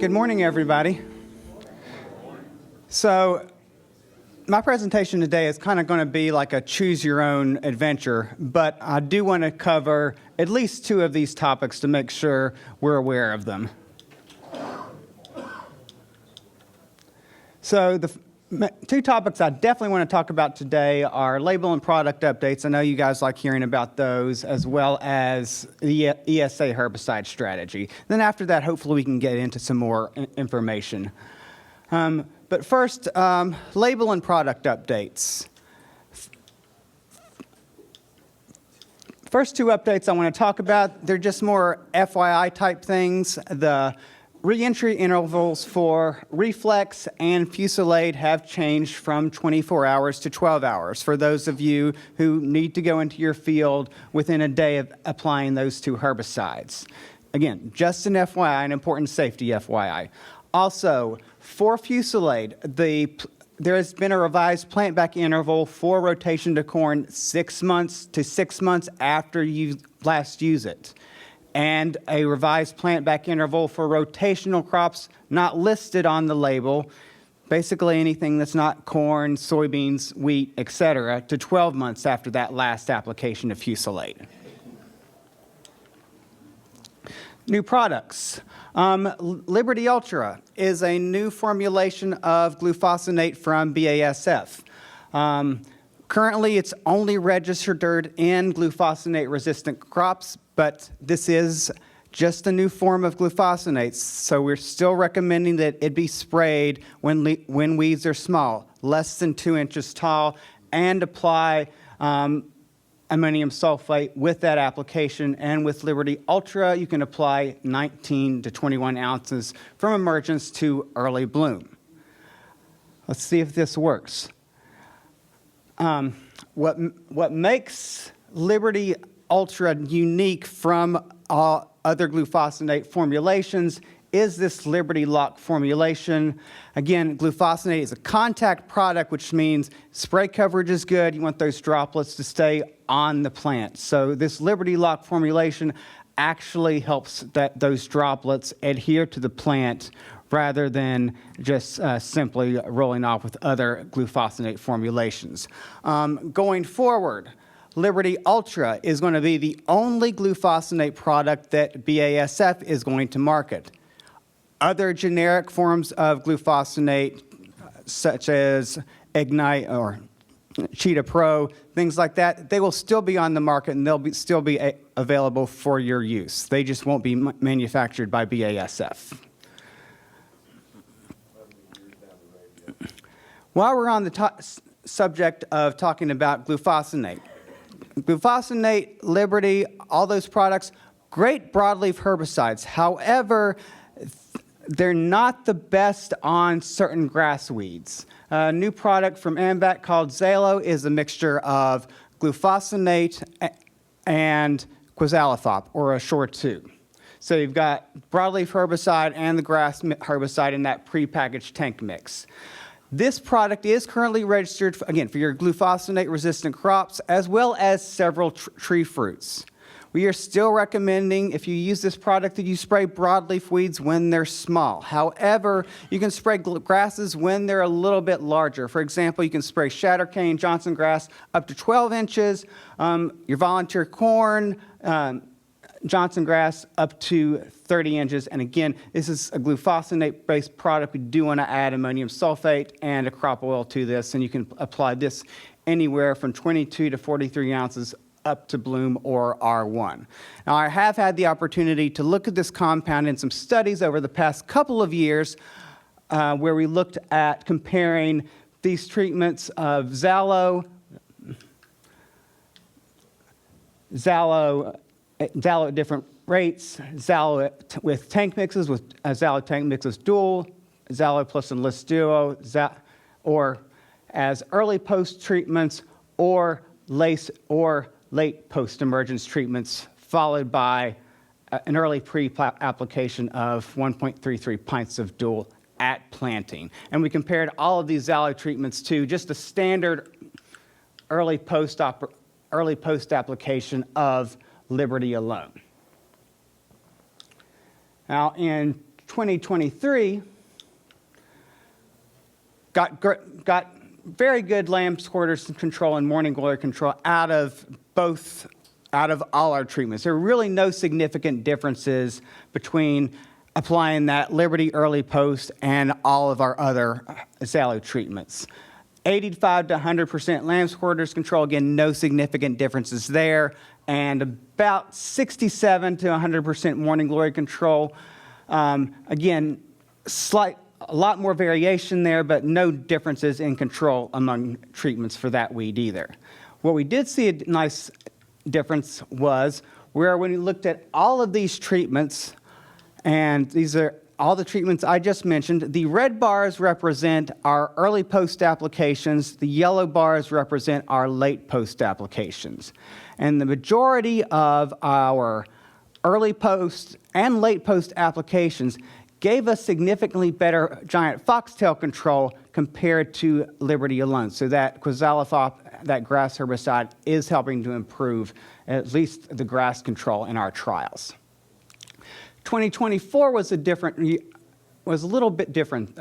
Good morning, everybody. So my presentation today is kind of going to be like a choose-your-own adventure, but I do want to cover at least two of these topics to make sure we're aware of them. So the two topics I definitely want to talk about today are label and product updates. I know you guys like hearing about those, as well as the ESA herbicide strategy. Then after that, hopefully we can get into some more information. But first, label and product updates. First two updates I want to talk about, they're just more FYI type things. The re-entry intervals for Reflex and Fusilade have changed from 24 hours to 12 hours for those of you who need to go into your field within a day of applying those two herbicides. Again, just an FYI, an important safety FYI. Also, for Fusilade, there has been a revised plant back interval for rotation to corn 6 months to 6 months after you last use it, and a revised plant back interval for rotational crops not listed on the label, basically anything that's not corn, soybeans, wheat, etc., to 12 months after that last application of Fusilade. New products. Liberty Ultra is a new formulation of glufosinate from BASF. Currently, it's only registered in glufosinate-resistant crops, but this is just a new form of glufosinate, so we're still recommending that it be sprayed when weeds are small, less than 2 inches tall, and apply ammonium sulfate with that application. And with Liberty Ultra, you can apply 19 to 21 ounces from emergence to early bloom. Let's see if this works. What makes Liberty Ultra unique from other glufosinate formulations is this Liberty Lock formulation. Again, glufosinate is a contact product, which means spray coverage is good. You want those droplets to stay on the plant. So this Liberty Lock formulation actually helps those droplets adhere to the plant rather than just simply rolling off with other glufosinate formulations. Going forward, Liberty Ultra is going to be the only glufosinate product that BASF is going to market. Other generic forms of glufosinate, such as Ignite or Cheetah Pro, things like that, they will still be on the market and they'll still be available for your use. They just won't be manufactured by BASF. While we're on the subject of talking about glufosinate, Liberty, all those products, great broadleaf herbicides. However, they're not the best on certain grass weeds. A new product from AMVAC called Xalo is a mixture of glufosinate and quizalithop, or a short 2. So you've got broadleaf herbicide and the grass herbicide in that prepackaged tank mix. This product is currently registered, again, for your glufosinate-resistant crops, as well as several tree fruits. We are still recommending, if you use this product, that you spray broadleaf weeds when they're small. However, you can spray grasses when they're a little bit larger. For example, you can spray shattercane, Johnson grass up to 12 inches, your volunteer corn, Johnson grass up to 30 inches. And again, this is a glufosinate-based product. We do want to add ammonium sulfate and a crop oil to this, and you can apply this anywhere from 22 to 43 ounces up to bloom or R1. Now, I have had the opportunity to look at this compound in some studies over the past couple of years where we looked at comparing these treatments of Xalo at different rates, Xalo with tank mixes, with Xalo tank mixes dual, Xalo plus Enlist duo, or as early post treatments or late post-emergence treatments, followed by an early pre-application of 1.33 pints of dual at planting. And we compared all of these Xalo treatments to just a standard early post-application of Liberty alone. Now, in 2023 got very good lamb's quarters control and morning glory control out of all our treatments. There were really no significant differences between applying that Liberty Early Post and all of our other Xalo treatments. 85 to 100% lamb's quarters control, again, no significant differences there, and about 67 to 100% morning glory control. Again, a lot more variation there, but no differences in control among treatments for that weed either. What we did see a nice difference was where when we looked at all of these treatments, and these are all the treatments I just mentioned, the red bars represent our early post applications, the yellow bars represent our late post applications. And the majority of our early post and late post applications gave us significantly better giant foxtail control compared to Liberty alone. So that quizalofop, that grass herbicide, is helping to improve at least the grass control in our trials. 2024 was a little bit different,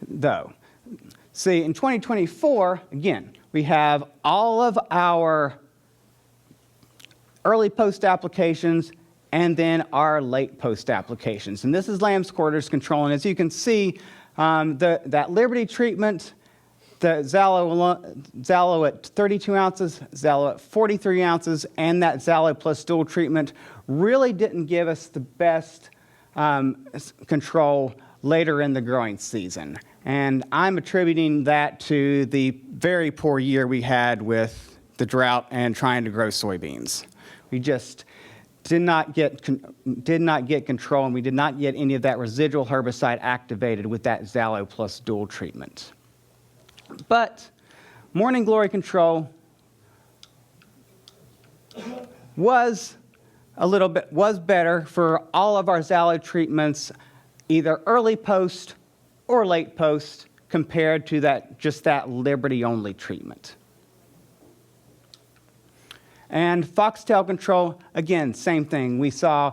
though. See, in 2024, again, we have all of our early post applications and then our late post applications. And this is lamb's quarters control. And as you can see, that Liberty treatment, the Xalo at 32 ounces, Xalo at 43 ounces, and that Xalo plus dual treatment really didn't give us the best control later in the growing season. And I'm attributing that to the very poor year we had with the drought and trying to grow soybeans. We just did not get control, and we did not get any of that residual herbicide activated with that Xalo plus dual treatment. But morning glory control was better for all of our Xalo treatments, either early post or late post, compared to just that Liberty only treatment. And foxtail control, again, same thing. We saw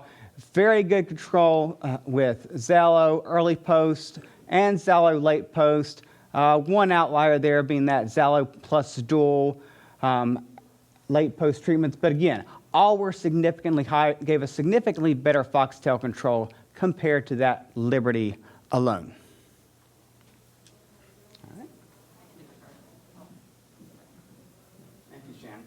very good control with Xalo early post and Xalo late post. One outlier there being that Xalo plus dual late post treatments. But again, all were significantly high, gave us significantly better foxtail control compared to that Liberty alone. All right. Thank you, Shannon.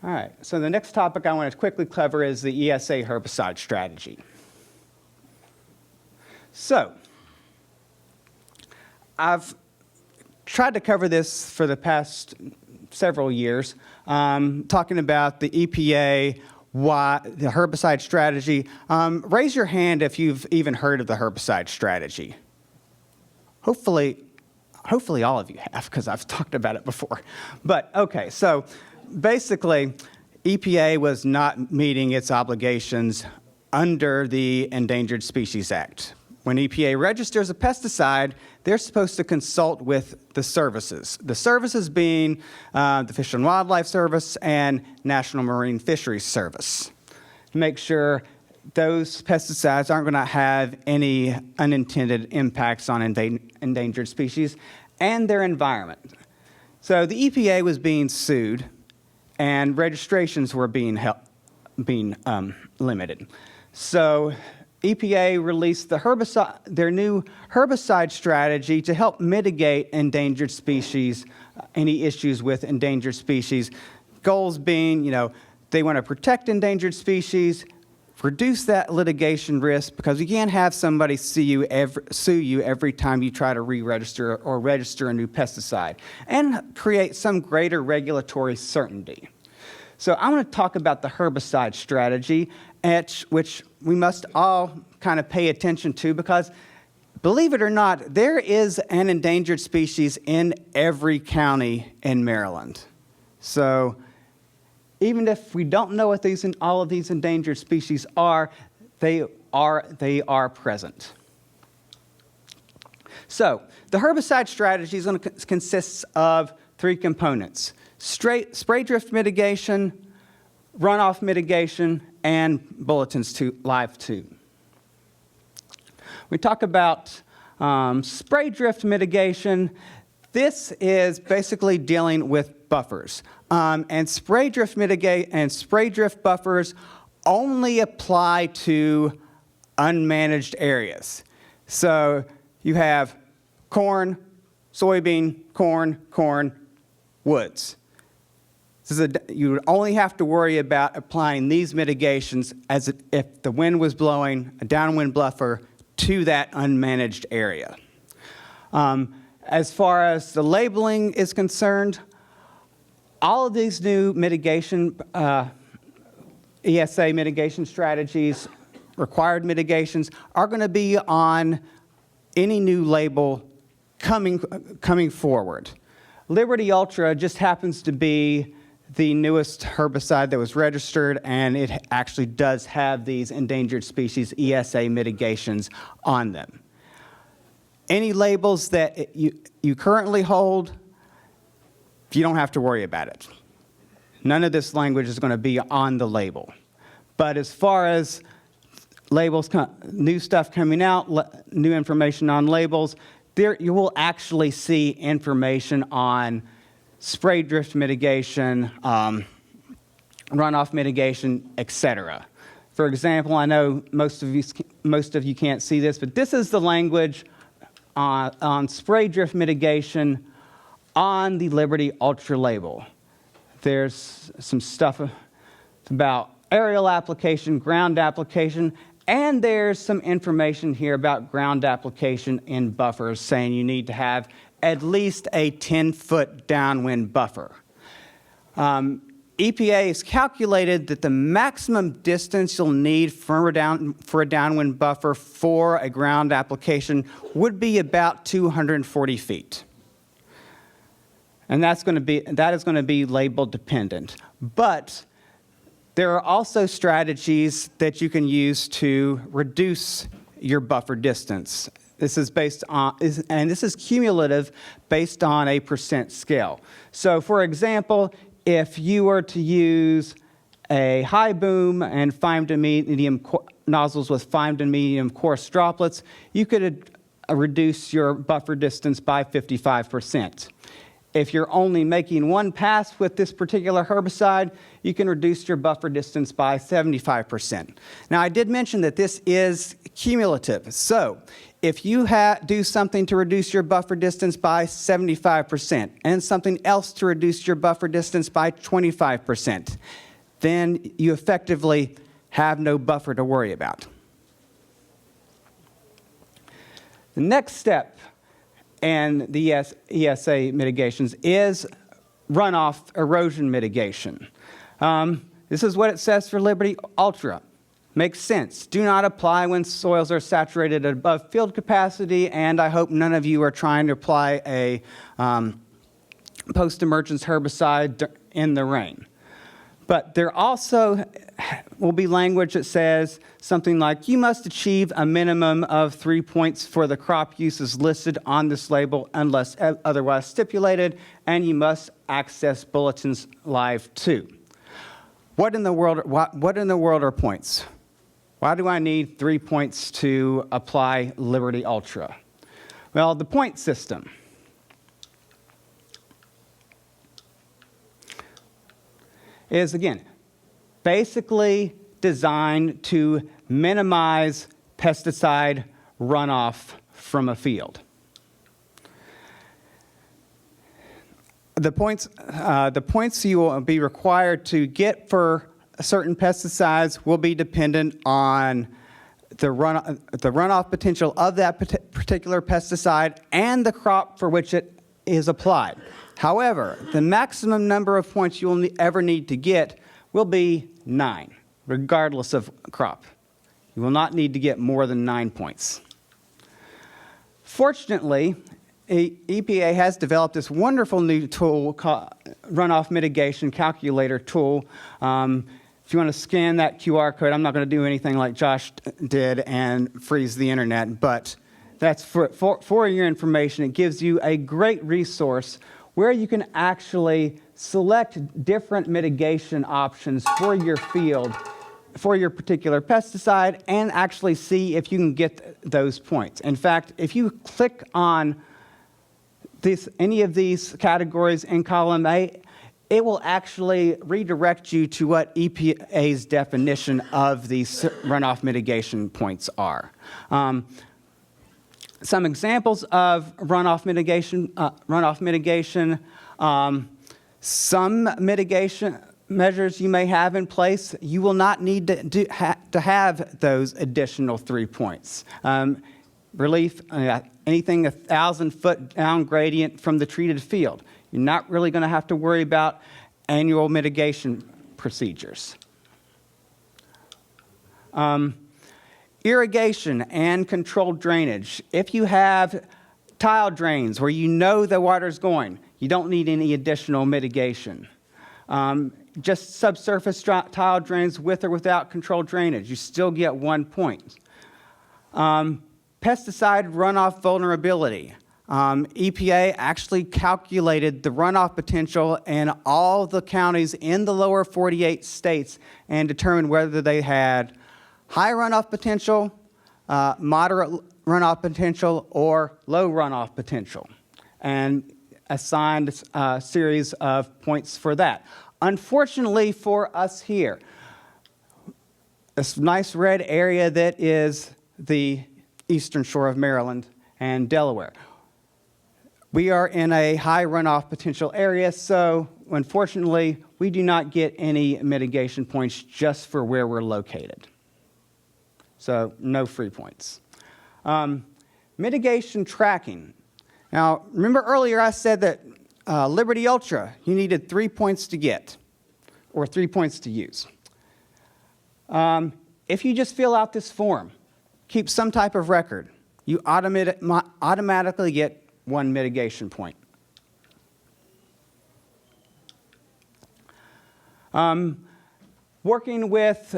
All right, so the next topic I want to quickly cover is the ESA herbicide strategy. So, I've tried to cover this for the past several years, talking about the EPA, the herbicide strategy. Raise your hand if you've even heard of the herbicide strategy. Hopefully all of you have, because I've talked about it before. But okay, so basically, EPA was not meeting its obligations under the Endangered Species Act. When EPA registers a pesticide, they're supposed to consult with the services. The services being the Fish and Wildlife Service and National Marine Fisheries Service, to make sure those pesticides aren't going to have any unintended impacts on endangered species and their environment. So the EPA was being sued, and registrations were being limited. So EPA released their new herbicide strategy to help mitigate endangered species, any issues with endangered species. Goals being, they want to protect endangered species, reduce that litigation risk, because you can't have somebody sue you every time you try to re-register or register a new pesticide, and create some greater regulatory certainty. So I want to talk about the herbicide strategy, which we must all kind of pay attention to, because believe it or not, there is an endangered species in every county in Maryland. So even if we don't know what all of these endangered species are, they are present. So the herbicide strategy consists of three components: spray drift mitigation, runoff mitigation, and bulletins to live tube. We talk about spray drift mitigation. This is basically dealing with buffers. And spray drift buffers only apply to unmanaged areas. So you have corn, soybean, corn, woods. You would only have to worry about applying these mitigations if the wind was blowing a downwind buffer to that unmanaged area. As far as the labeling is concerned, all of these new mitigation, ESA mitigation strategies, required mitigations, are going to be on any new label coming forward. Liberty Ultra just happens to be the newest herbicide that was registered, and it actually does have these endangered species ESA mitigations on them. Any labels that you currently hold, you don't have to worry about it. None of this language is going to be on the label. But as far as labels, new stuff coming out, new information on labels, you will actually see information on spray drift mitigation, runoff mitigation, etc. For example, I know most of you can't see this, but this is the language on spray drift mitigation on the Liberty Ultra label. There's some stuff about aerial application, ground application, and there's some information here about ground application in buffers saying you need to have at least a 10-foot downwind buffer. EPA has calculated that the maximum distance you'll need for a downwind buffer for a ground application would be about 240 feet. And that is going to be label dependent. But there are also strategies that you can use to reduce your buffer distance. This is this is cumulative based on a percent scale. So for example, if you were to use a high boom and fine to medium nozzles with fine to medium coarse droplets, you could reduce your buffer distance by 55%. If you're only making one pass with this particular herbicide, you can reduce your buffer distance by 75%. Now, I did mention that this is cumulative. So if you do something to reduce your buffer distance by 75% and something else to reduce your buffer distance by 25%, then you effectively have no buffer to worry about. The next step in the ESA mitigations is runoff erosion mitigation. This is what it says for Liberty Ultra. Makes sense. Do not apply when soils are saturated above field capacity, and I hope none of you are trying to apply a post-emergence herbicide in the rain. But there also will be language that says something like, you must achieve a minimum of 3 points for the crop uses listed on this label unless otherwise stipulated, and you must access bulletins live too. What in the world are points? Why do I need 3 points to apply Liberty Ultra? Well, the point system is, again, basically designed to minimize pesticide runoff from a field. The points you will be required to get for certain pesticides will be dependent on the runoff potential of that particular pesticide and the crop for which it is applied. However, the maximum number of points you will ever need to get will be 9, regardless of crop. You will not need to get more than 9 points. Fortunately, EPA has developed this wonderful new tool called runoff mitigation calculator tool. If you want to scan that QR code, I'm not going to do anything like Josh did and freeze the internet, but that's for your information. It gives you a great resource where you can actually select different mitigation options for your field, for your particular pesticide, and actually see if you can get those points. In fact, if you click on any of these categories in column A, it will actually redirect you to what EPA's definition of these runoff mitigation points are. Some examples of runoff mitigation, some mitigation measures you may have in place, you will not need to have those additional 3 points. Relief, anything 1,000-foot down gradient from the treated field. You're not really going to have to worry about annual mitigation procedures. Irrigation and controlled drainage. If you have tile drains where you know the water's going, you don't need any additional mitigation. Just subsurface tile drains with or without controlled drainage, you still get 1 point. Pesticide runoff vulnerability. EPA actually calculated the runoff potential in all the counties in the lower 48 states and determined whether they had high runoff potential, moderate runoff potential, or low runoff potential, and assigned a series of points for that. Unfortunately for us here, this nice red area that is the eastern shore of Maryland and Delaware, we are in a high runoff potential area, so unfortunately, we do not get any mitigation points just for where we're located. So no free points. Mitigation tracking. Now, remember earlier I said that Liberty Ultra, you needed 3 points to get, or 3 points to use. If you just fill out this form, keep some type of record, you automatically get 1 mitigation point. Working with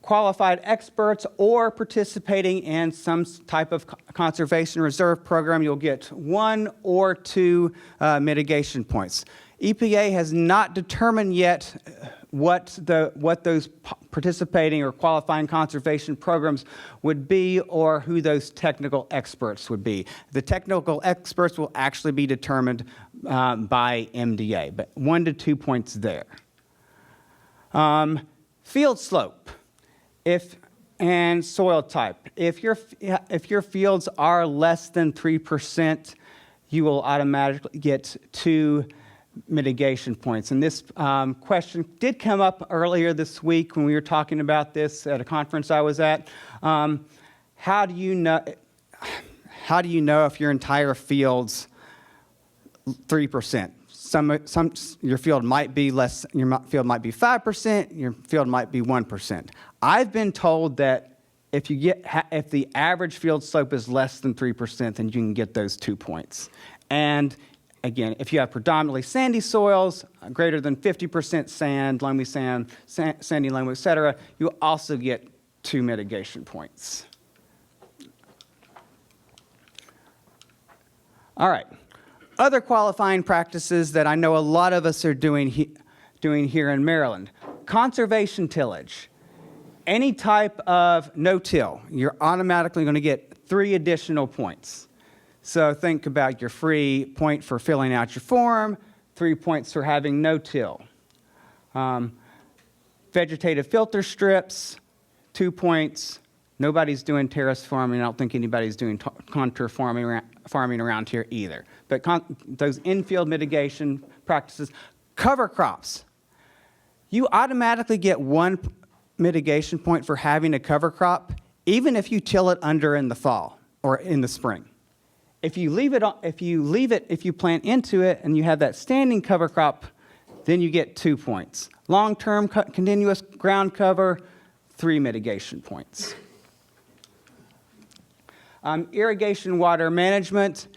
qualified experts or participating in some type of conservation reserve program, you'll get 1 or 2 mitigation points. EPA has not determined yet what those participating or qualifying conservation programs would be or who those technical experts would be. The technical experts will actually be determined by MDA, but 1 to 2 points there. Field slope and soil type. If your fields are less than 3%, you will automatically get 2 mitigation points. And this question did come up earlier this week when we were talking about this at a conference I was at. How do you know if your entire field's 3%? Your field might be less. Your field might be 5%. Your field might be 1%. I've been told that if the average field slope is less than 3%, then you can get those 2 points. And again, if you have predominantly sandy soils, greater than 50% sand, loamy sand, sandy loam, etc., you also get 2 mitigation points. All right. Other qualifying practices that I know a lot of us are doing here in Maryland. Conservation tillage. Any type of no-till, you're automatically going to get 3 additional points. So think about your free point for filling out your form, 3 points for having no-till. Vegetative filter strips, 2 points. Nobody's doing terrace farming. I don't think anybody's doing contour farming around here either. But those infield mitigation practices, cover crops. You automatically get 1 mitigation point for having a cover crop, even if you till it under in the fall or in the spring. If you plant into it and you have that standing cover crop, then you get 2 points. Long-term continuous ground cover, 3 mitigation points. Irrigation water management.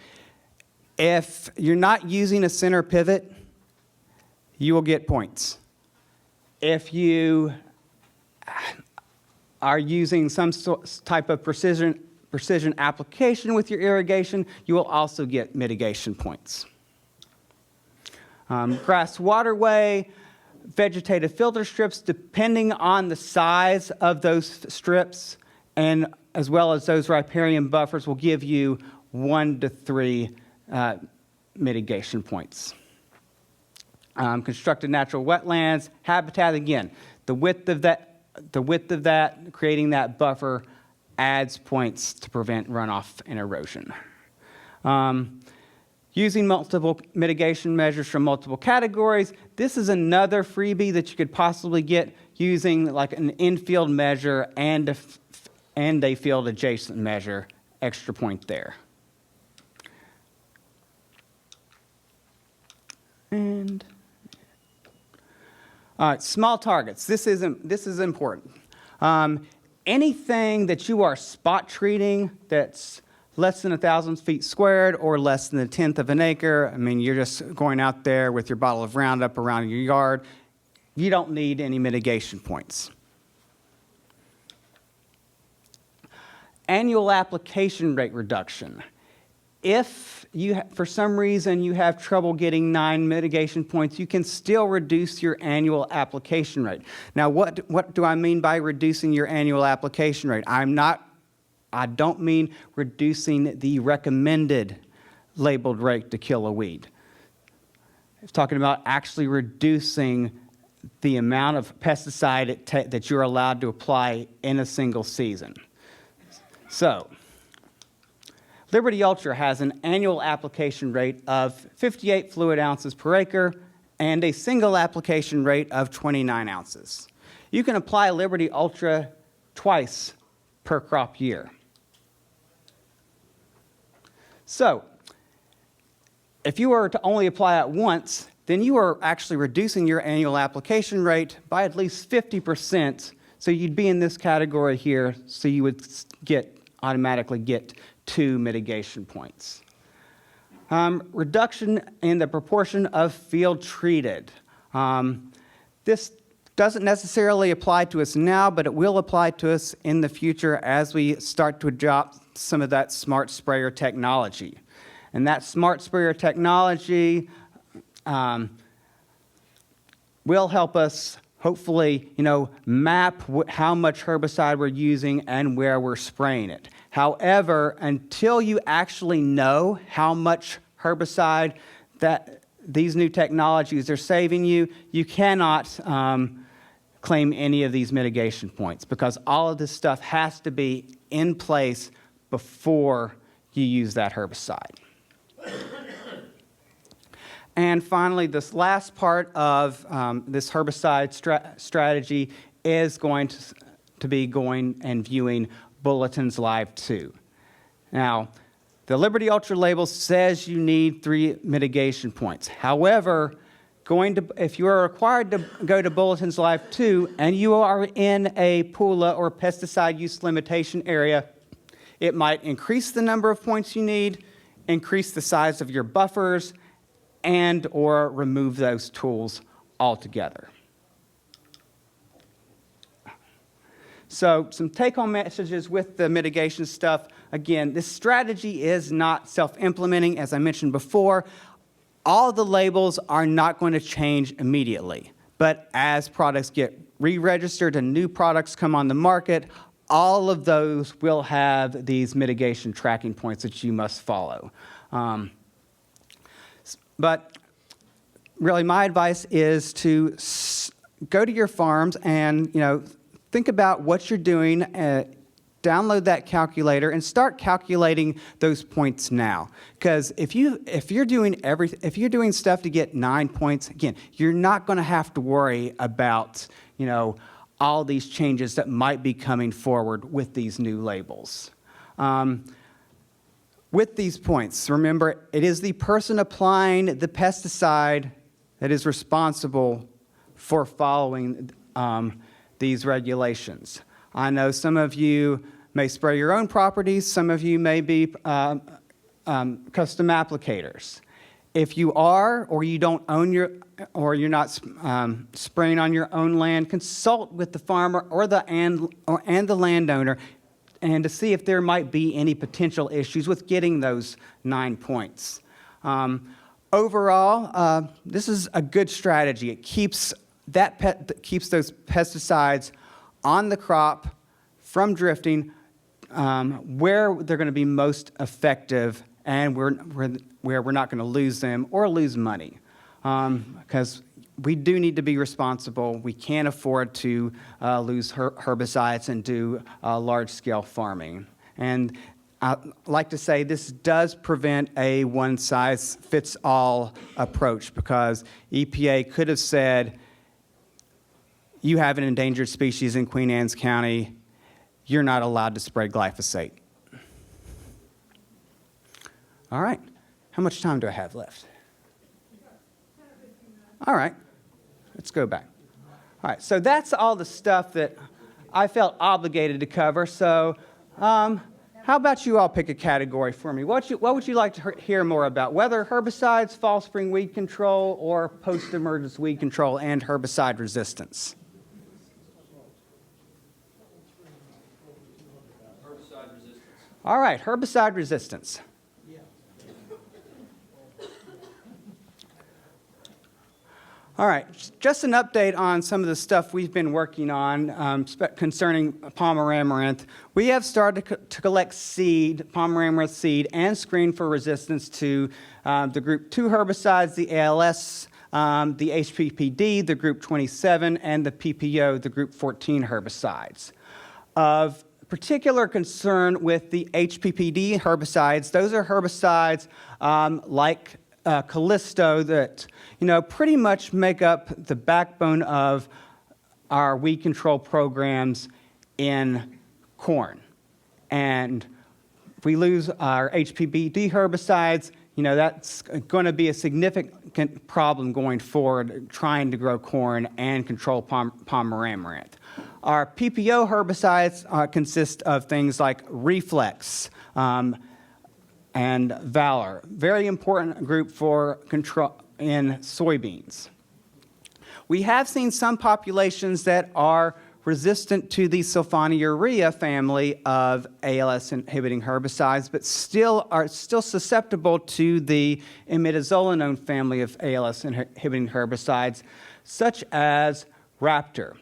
If you're not using a center pivot, you will get points. If you are using some type of precision application with your irrigation, you will also get mitigation points. Grass waterway, vegetative filter strips, depending on the size of those strips, and as well as those riparian buffers, will give you 1 to 3 mitigation points. Constructed natural wetlands, habitat, again, the width of that, creating that buffer adds points to prevent runoff and erosion. Using multiple mitigation measures from multiple categories. This is another freebie that you could possibly get using like an infield measure and a field adjacent measure. Extra point there. And all right, small targets. This is important. Anything that you are spot treating that's less than 1,000 feet squared or less than 1/10 of an acre. I mean, you're just going out there with your bottle of Roundup around your yard. You don't need any mitigation points. Annual application rate reduction. If for some reason you have trouble getting 9 mitigation points, you can still reduce your annual application rate. Now, what do I mean by reducing your annual application rate? I don't mean reducing the recommended labeled rate to kill a weed. I'm talking about actually reducing the amount of pesticide that you're allowed to apply in a single season. So, Liberty Ultra has an annual application rate of 58 fluid ounces per acre and a single application rate of 29 ounces. You can apply Liberty Ultra twice per crop year. So, if you were to only apply it once, then you are actually reducing your annual application rate by at least 50%. So you'd be in this category here, so you would automatically get 2 mitigation points. Reduction in the proportion of field treated. This doesn't necessarily apply to us now, but it will apply to us in the future as we start to adopt some of that smart sprayer technology. And that smart sprayer technology will help us hopefully, map how much herbicide we're using and where we're spraying it. However, until you actually know how much herbicide that these new technologies are saving you, you cannot claim any of these mitigation points because all of this stuff has to be in place before you use that herbicide. And finally, this last part of this herbicide strategy is going to be going and viewing Bulletins Live 2. Now, the Liberty Ultra label says you need 3 mitigation points. However, if you are required to go to Bulletins Live 2 and you are in a PULA or pesticide use limitation area, it might increase the number of points you need, increase the size of your buffers, and or remove those tools altogether. So some take-home messages with the mitigation stuff. Again, this strategy is not self-implementing, as I mentioned before. All the labels are not going to change immediately. But as products get re-registered and new products come on the market, all of those will have these mitigation tracking points that you must follow. But really my advice is to go to your farms and think about what you're doing, download that calculator and start calculating those points now. Because if you're doing stuff to get 9 points, again, you're not going to have to worry about all these changes that might be coming forward with these new labels. With these points, remember, it is the person applying the pesticide that is responsible for following these regulations. I know some of you may spray your own properties, some of you may be custom applicators. If you are, or you don't own or you're not spraying on your own land, consult with the farmer or the landowner and to see if there might be any potential issues with getting those 9 points. Overall, this is a good strategy. It keeps those pesticides on the crop from drifting where they're going to be most effective and where we're not going to lose them or lose money. Because we do need to be responsible. We can't afford to lose herbicides and do large-scale farming. And I'd like to say this does prevent a one-size-fits-all approach, because EPA could have said, you have an endangered species in Queen Anne's County, you're not allowed to spray glyphosate. All right, how much time do I have left? All right, let's go back. All right, so that's all the stuff that I felt obligated to cover. So how about you all pick a category for me? What would you like to hear more about? Whether herbicides, fall spring weed control, or post-emergence weed control and herbicide resistance? Herbicide resistance. All right, herbicide resistance. All right, just an update on some of the stuff we've been working on concerning palmer amaranth. We have started to collect seed, palmer amaranth seed, and screen for resistance to the group 2 herbicides, the ALS, the HPPD, the group 27, and the PPO, the group 14 herbicides. Of particular concern with the HPPD herbicides, those are herbicides like Callisto that, pretty much make up the backbone of our weed control programs in corn. And if we lose our HPPD herbicides, that's going to be a significant problem going forward, trying to grow corn and control palmer amaranth. Our PPO herbicides consist of things like Reflex, and Valor, very important group for control in soybeans. We have seen some populations that are resistant to the sulfonylurea family of ALS inhibiting herbicides, but still susceptible to the imidazolinone family of ALS inhibiting herbicides, such as Raptor.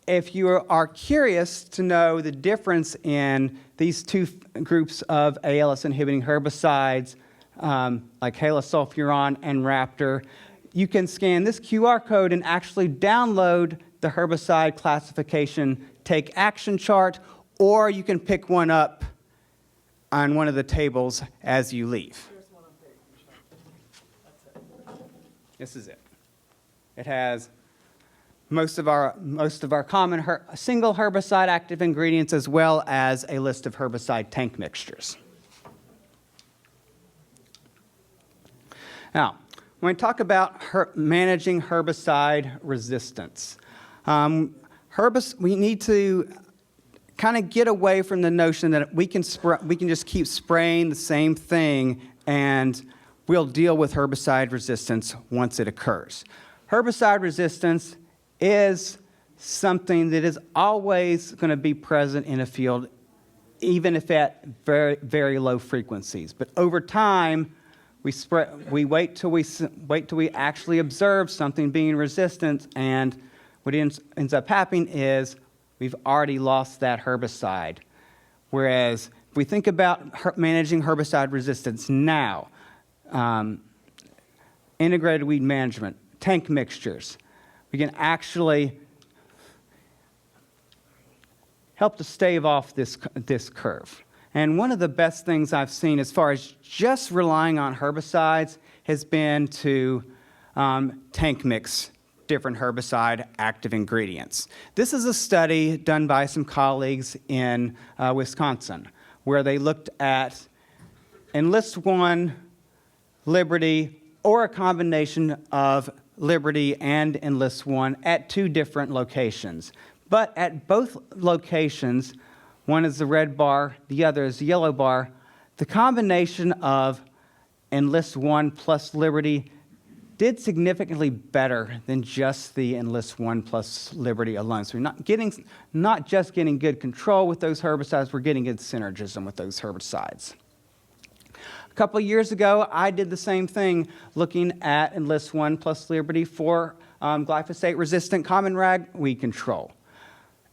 If you are curious to know the difference in these two groups of ALS inhibiting herbicides, like halosulfuron and Raptor, you can scan this QR code and actually download the herbicide classification take action chart, or you can pick one up on one of the tables as you leave. This is it. It has most of our common single herbicide active ingredients, as well as a list of herbicide tank mixtures. Now, when we talk about managing herbicide resistance, we need to kind of get away from the notion that we can just keep spraying the same thing and we'll deal with herbicide resistance once it occurs. Herbicide resistance is something that is always going to be present in a field, even if at very, very low frequencies. But over time, we wait till we actually observe something being resistant, and what ends up happening is we've already lost that herbicide. Whereas if we think about managing herbicide resistance now, integrated weed management, tank mixtures, we can actually help to stave off this curve. And one of the best things I've seen as far as just relying on herbicides has been to tank mix different herbicide active ingredients. This is a study done by some colleagues in Wisconsin, where they looked at Enlist 1, Liberty, or a combination of Liberty and Enlist 1 at 2 different locations. But at both locations, one is the red bar, the other is the yellow bar, the combination of Enlist 1 plus Liberty did significantly better than just the Enlist 1 plus Liberty alone. So we're not just getting good control with those herbicides, we're getting good synergism with those herbicides. A couple of years ago, I did the same thing looking at Enlist 1 plus Liberty for glyphosate-resistant common ragweed control.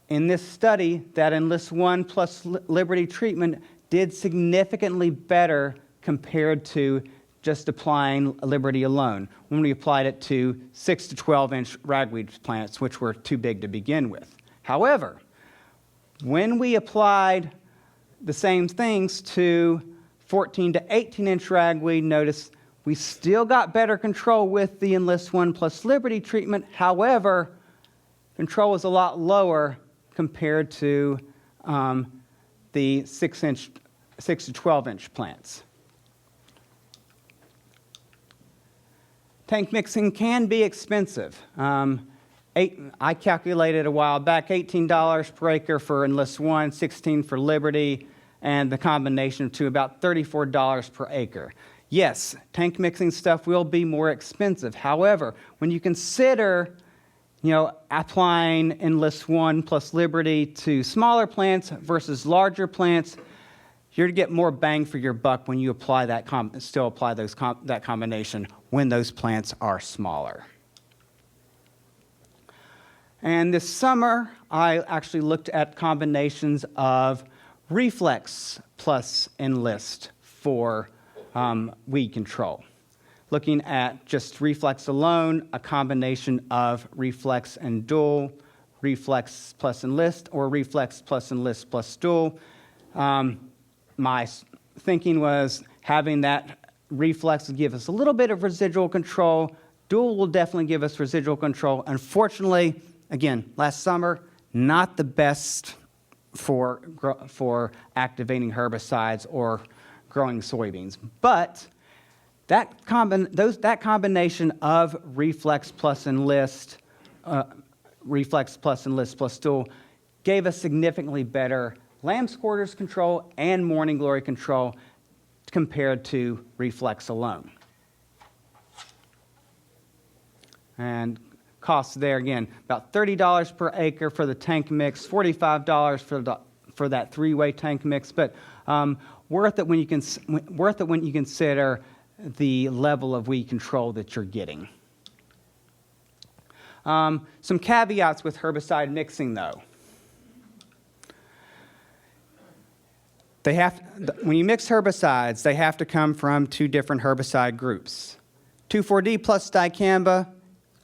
In this study, that Enlist 1 plus Liberty treatment did significantly better compared to just applying Liberty alone when we applied it to 6 to 12-inch ragweed plants, which were too big to begin with. However, when we applied the same things to 14 to 18-inch ragweed, notice we still got better control with the Enlist 1 plus Liberty treatment. However, control was a lot lower compared to the 6 to 12-inch plants. Tank mixing can be expensive. I calculated a while back, $18 per acre for Enlist 1, $16 for Liberty, and the combination of two, about $34 per acre. Yes, tank mixing stuff will be more expensive. However, when you consider applying Enlist 1 plus Liberty to smaller plants versus larger plants, you're to get more bang for your buck when you apply that that combination when those plants are smaller. And this summer, I actually looked at combinations of Reflex plus Enlist for weed control. Looking at just Reflex alone, a combination of Reflex and Dual, Reflex plus Enlist, or Reflex plus Enlist plus Dual. My thinking was having that Reflex would give us a little bit of residual control. Dual will definitely give us residual control. Unfortunately, again, last summer, not the best for activating herbicides or growing soybeans. But that combination of Reflex plus Enlist plus Dual gave us significantly better lamb's quarters control and morning glory control compared to Reflex alone. And costs there, again, about $30 per acre for the tank mix, $45 for that three-way tank mix, but worth it when you consider the level of weed control that you're getting. Some caveats with herbicide mixing, though. When you mix herbicides, they have to come from two different herbicide groups. 2,4-D plus dicamba,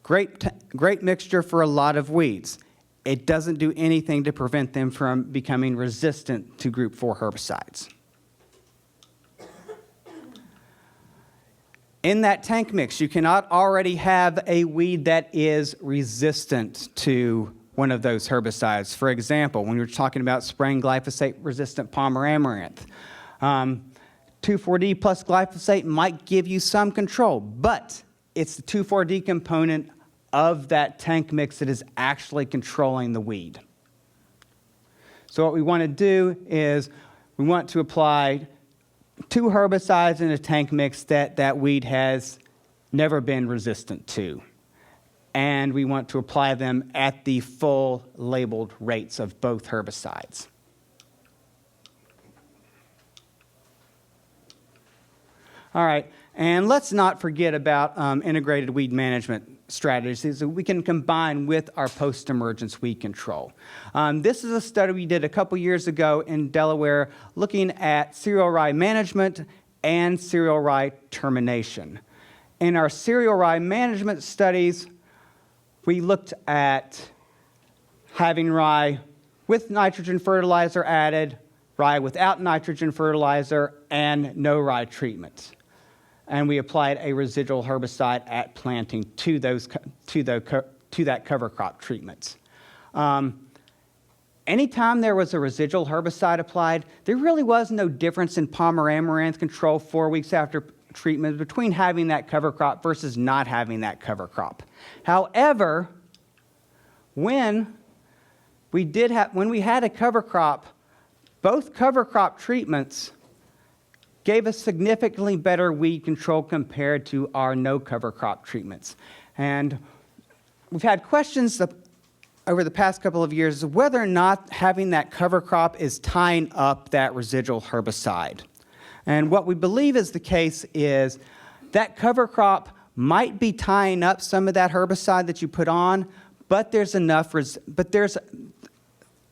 great mixture for a lot of weeds. It doesn't do anything to prevent them from becoming resistant to Group 4 herbicides. In that tank mix, you cannot already have a weed that is resistant to one of those herbicides. For example, when you're talking about spraying glyphosate-resistant palmer amaranth, 2,4-D plus glyphosate might give you some control, but it's the 2,4-D component of that tank mix that is actually controlling the weed. So what we want to do is we want to apply 2 herbicides in a tank mix that weed has never been resistant to. And we want to apply them at the full labeled rates of both herbicides. All right, and let's not forget about integrated weed management strategies that we can combine with our post-emergence weed control. This is a study we did a couple years ago in Delaware looking at cereal rye management and cereal rye termination. In our cereal rye management studies, we looked at having rye with nitrogen fertilizer added, rye without nitrogen fertilizer, and no rye treatment. And we applied a residual herbicide at planting to that cover crop treatment. Anytime there was a residual herbicide applied, there really was no difference in palmer amaranth control 4 weeks after treatment between having that cover crop versus not having that cover crop. However, when we had a cover crop, both cover crop treatments gave us significantly better weed control compared to our no cover crop treatments. And we've had questions over the past couple of years of whether or not having that cover crop is tying up that residual herbicide. And what we believe is the case is that cover crop might be tying up some of that herbicide that you put on, but there's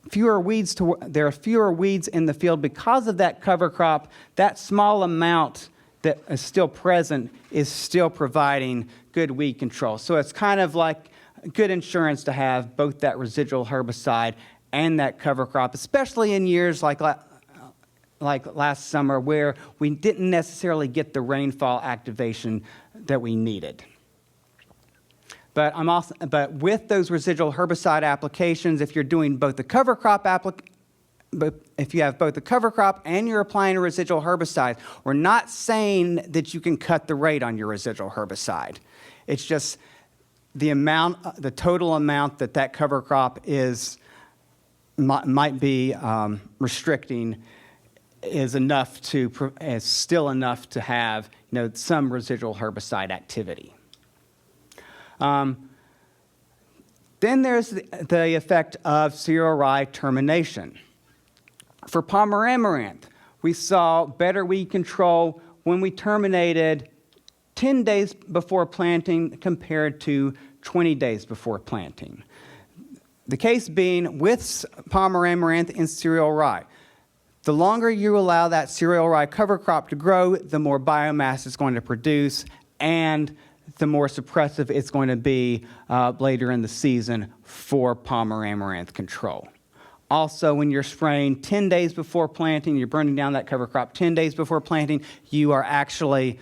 fewer weeds there are fewer weeds in the field because of that cover crop. That small amount that is still present is still providing good weed control. So it's kind of like good insurance to have both that residual herbicide and that cover crop, especially in years like last summer where we didn't necessarily get the rainfall activation that we needed. But with those residual herbicide applications, if you're doing both the cover crop but if you have both the cover crop and you're applying a residual herbicide, we're not saying that you can cut the rate on your residual herbicide. It's just the total amount that cover crop might be restricting is still enough to have some residual herbicide activity. Then there's the effect of cereal rye termination. For Palmer amaranth, we saw better weed control when we terminated 10 days before planting compared to 20 days before planting. The case being with Palmer amaranth and cereal rye, the longer you allow that cereal rye cover crop to grow, the more biomass it's going to produce, and the more suppressive it's going to be later in the season for Palmer amaranth control. Also, when you're spraying 10 days before planting, you're burning down that cover crop 10 days before planting, you are actually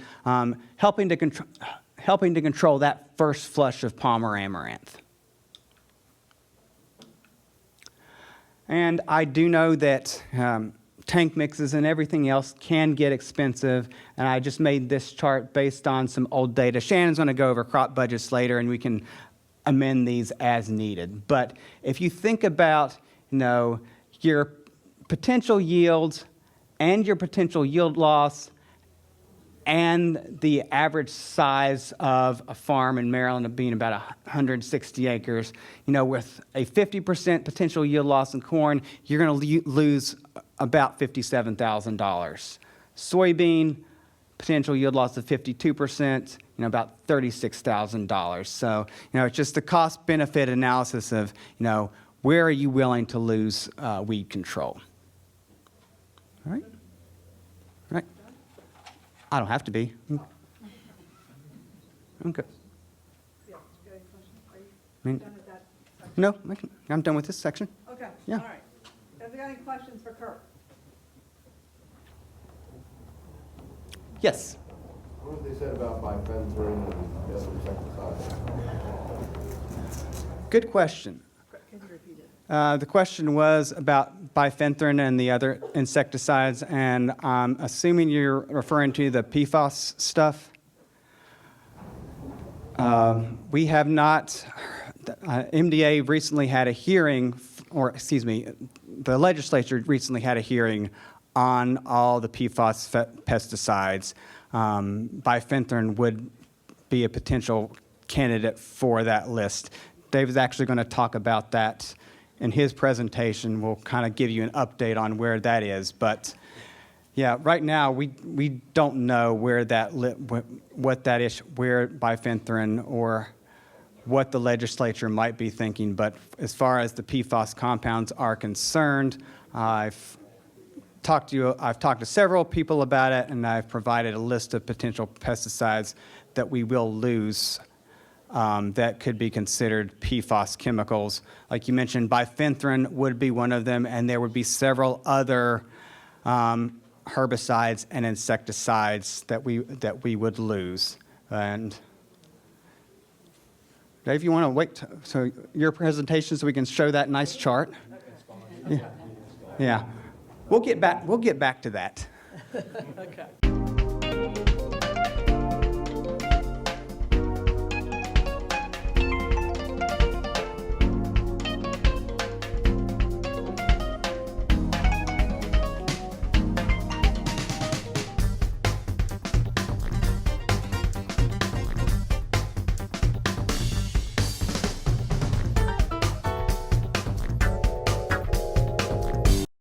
helping to control that first flush of Palmer amaranth. And I do know that tank mixes and everything else can get expensive, and I just made this chart based on some old data. Shannon's going to go over crop budgets later, and we can amend these as needed. But if you think about your potential yields and your potential yield loss and the average size of a farm in Maryland being about 160 acres, with a 50% potential yield loss in corn, you're going to lose about $57,000. Soybean, potential yield loss of 52%, about $36,000. So, it's just the cost-benefit analysis of, where are you willing to lose weed control? All right? All right. I don't have to be. Okay. Yeah, you got any questions? Are you done with that section? No, I'm done with this section. Okay, Yeah. all right. Have you got any questions for Kurt? Yes. What was they said about bifenthrin and the other insecticides? Good question. Can you repeat it? The question was about bifenthrin and the other insecticides, and I'm assuming you're referring to the PFAS stuff. We have not. MDA recently had a hearing, the legislature recently had a hearing on all the PFAS pesticides. Bifenthrin would be a potential candidate for that list. David's actually going to talk about that in his presentation. We'll kind of give you an update on where that is. But yeah, right now we don't know where what that is, where bifenthrin or what the legislature might be thinking. But as far as the PFAS compounds are concerned, I've talked to several people about it, and I've provided a list of potential pesticides that we will lose that could be considered PFAS chemicals. Like you mentioned, bifenthrin would be one of them, and there would be several other herbicides and insecticides that we would lose. And Dave, you want to wait so your presentation so we can show that nice chart? Yeah. We'll get back to that. Okay.